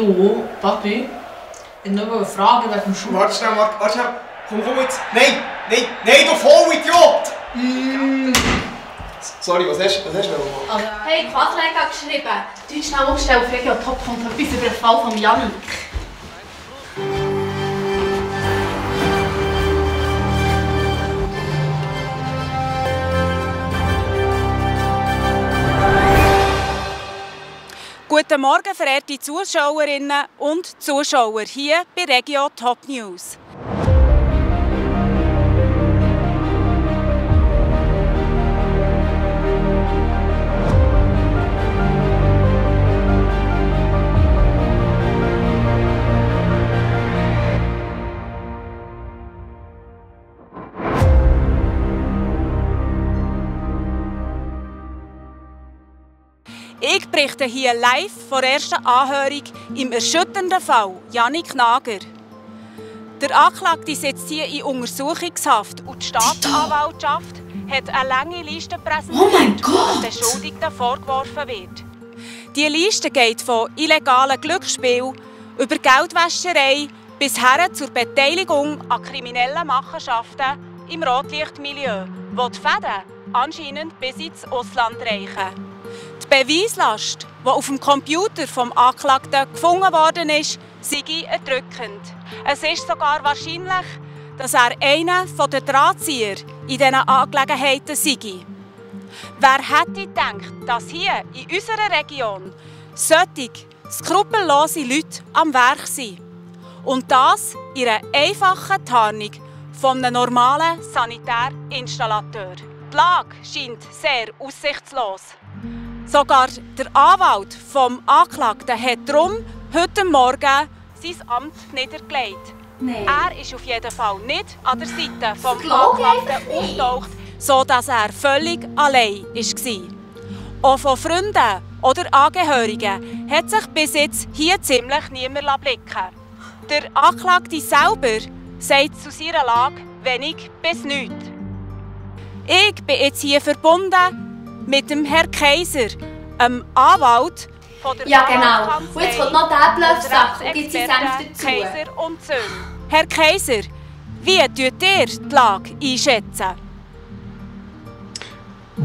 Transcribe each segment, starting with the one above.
Du, Papi, ich wollte nur fragen wegen dem Schuh. Warte schnell. Komm jetzt. Nein, du Vollidiot! Sorry, was hast du noch? Hey, Quadrat hat geschrieben. Du hast schnell umstellen, frage ja top kommt etwas über den Fall von Janik. Guten Morgen, verehrte Zuschauerinnen und Zuschauer hier bei Regio Top News. Ich berichte hier live von der ersten Anhörung im erschütternden Fall Janik Nager. Der Anklagte sitzt hier in Untersuchungshaft und die Staatsanwaltschaft hat eine lange Liste präsentiert, die dem Beschuldigten vorgeworfen wird. Diese Liste geht von illegalen Glücksspielen über Geldwäscherei bis hin zur Beteiligung an kriminellen Machenschaften im Rotlichtmilieu, wo die Fäden anscheinend bis ins Ausland reichen. Die Beweislast, die auf dem Computer vom Anklagten gefunden worden ist, sei erdrückend. Es ist sogar wahrscheinlich, dass er einer der Drahtzieher in diesen Angelegenheiten sei. Wer hätte gedacht, dass hier in unserer Region solche skrupellose Leute am Werk sind? Und das in einer einfachen Tarnung von einem normalen Sanitärinstallateur. Die Lage scheint sehr aussichtslos. Sogar der Anwalt vom Anklagten hat darum heute Morgen sein Amt niedergelegt. Nein. Er ist auf jeden Fall nicht an der Seite vom Anklagten aufgetaucht, sodass er völlig allein war. Auch von Freunden oder Angehörigen hat sich bis jetzt hier ziemlich niemand blicken. Der Anklagte selber sagt zu seiner Lage wenig bis nichts. Ich bin jetzt hier verbunden mit dem Herrn Kaiser, einem Anwalt von der Ja, genau. Und jetzt kommt noch der Bluffsack und gibt seinen Senf dazu. Kaiser und Söhne. Herr Kaiser, wie tut ihr die Lage einschätzen?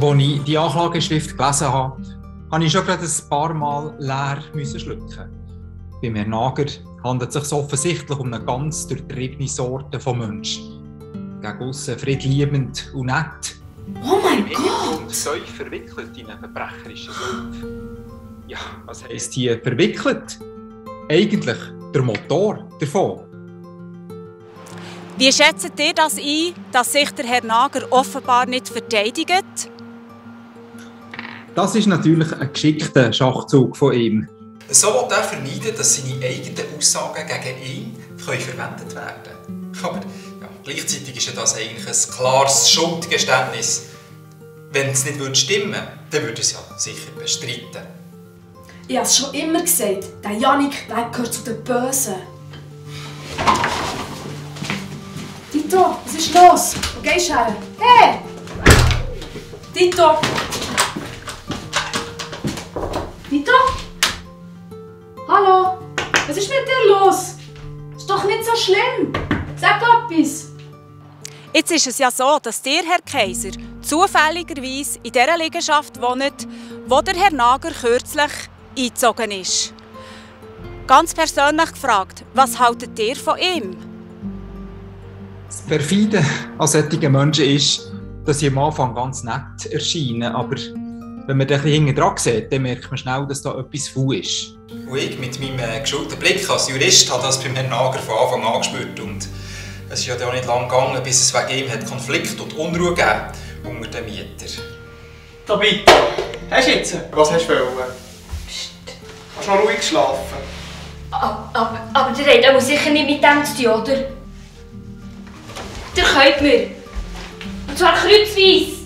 Als ich die Anklageschrift gelesen habe, musste ich schon gerade ein paar Mal leer schlucken. Beim Herrn Nager handelt es sich offensichtlich um eine ganz durchtriebene Sorte von Mensch. Gegen aussen friedliebend und nett. Oh mein Gott! Säu verwickelt in einen verbrecherischen Sumpf. Ja, was heisst hier verwickelt? Eigentlich der Motor davon. Wie schätzt ihr das ein, dass sich der Herr Nager offenbar nicht verteidigt? Das ist natürlich ein geschickter Schachzug von ihm. So will er vermeiden, dass seine eigenen Aussagen gegen ihn verwendet werden können. Aber ja, gleichzeitig ist das eigentlich ein klares Schuldgeständnis. Wenn es nicht stimmen würde, dann würde er es ja sicher bestreiten. Ich habe es schon immer gesagt, der Janik gehört zu den Bösen. Tito, was ist los? Wo gehst du her? Hey! Tito! Tito? Hallo? Was ist mit dir los? Ist doch nicht so schlimm. Sag etwas. Jetzt ist es ja so, dass ihr, Herr Kaiser, zufälligerweise in der Liegenschaft wohnt, wo der Herr Nager kürzlich eingezogen ist. Ganz persönlich gefragt, was haltet ihr von ihm? Das Perfide an solchen Menschen ist, dass sie am Anfang ganz nett erscheinen, aber wenn man ein bisschen hinten dran sieht, dann merkt man schnell, dass da etwas faul ist. Und ich mit meinem geschulten Blick als Jurist habe das beim Herrn Nager von Anfang an gespürt. Und es ist ja auch nicht lange gegangen, bis es wegen ihm Konflikt und Unruhe gegeben unter den Mietern. Tobi, hast du jetzt? Was hast du wollen? Psst. Hast du noch ruhig geschlafen? Aber der hat sicher nicht mit dem zu tun, oder? Der könnt mir. Und zwar kreuzweise.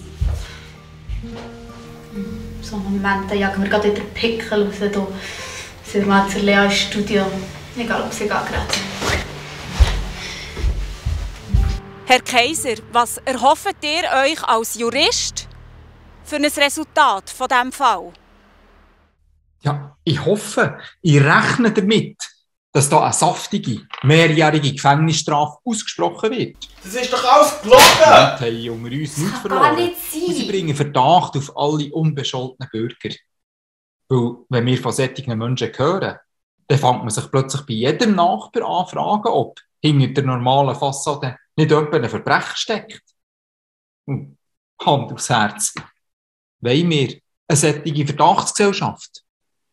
So einen Moment, da jagen wir gerade wieder Pickel raus. Hier sind wir zur Lea ins Studio. Egal, ob sie gerade. Herr Kaiser, was erhofft ihr euch als Jurist für ein Resultat von diesem Fall? Ja, Ich hoffe, ich rechne damit, dass da eine saftige, mehrjährige Gefängnisstrafe ausgesprochen wird. Das ist doch alles gelogen! Die Leute haben unter uns nichts verloren. Gar nicht Und sie sein. bringen Verdacht auf alle unbescholtenen Bürger. Weil, wenn wir von solchen Menschen hören, dann fängt man sich plötzlich bei jedem Nachbar an fragen, ob hinter der normalen Fassade nicht jemand ein Verbrechen steckt. Und Hand aufs Herz. Wollen wir eine solche Verdachtsgesellschaft?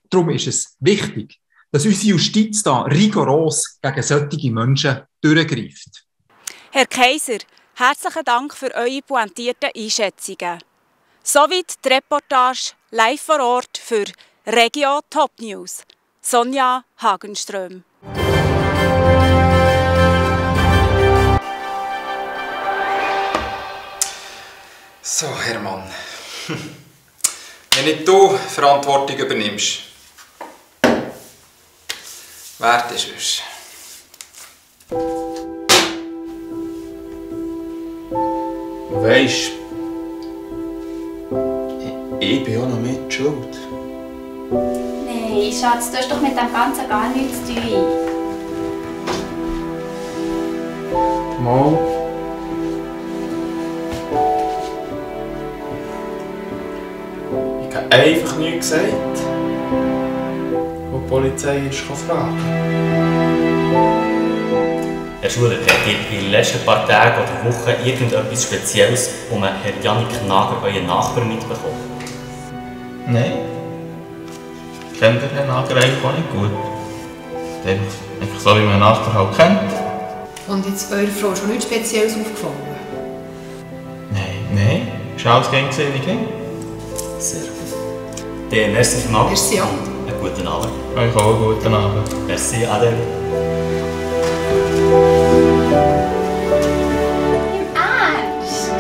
Darum ist es wichtig, dass unsere Justiz da rigoros gegen solche Menschen durchgreift. Herr Kaiser, herzlichen Dank für eure pointierten Einschätzungen. Soweit die Reportage live vor Ort für Regio Top News. Sonja Hagenström. So, Hermann. Wenn nicht du Verantwortung übernimmst, wer denn sonst? Weisst, ich bin auch noch mit schuld. Nein, Schatz, du hast doch mit dem Ganzen gar nichts zu tun. Mal. Ich habe einfach nichts gesagt, wo die Polizei ist fragen. Herr Schuler, habt ihr in den letzten paar Tagen oder Wochen irgendetwas Spezielles um Herrn Jannik Nager, euren Nachbar, mitbekommen? Nein. Ich kenne den Herrn Nager eigentlich auch nicht gut. Einfach so, wie man einen Nachbar halt kennt. Und jetzt eurer Frau schon nichts Spezielles aufgefallen? Nein. Ist alles gegen gesehen wie ging. Sehr gut. Dann merci vielmals. Merci auch. Einen guten Abend. Euch auch einen guten Abend. Merci, Adel. Im Ernst?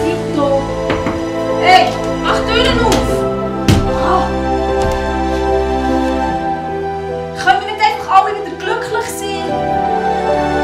Tito! Hey, mach die Türen auf! Ah, Können wir nicht einfach alle wieder glücklich sein?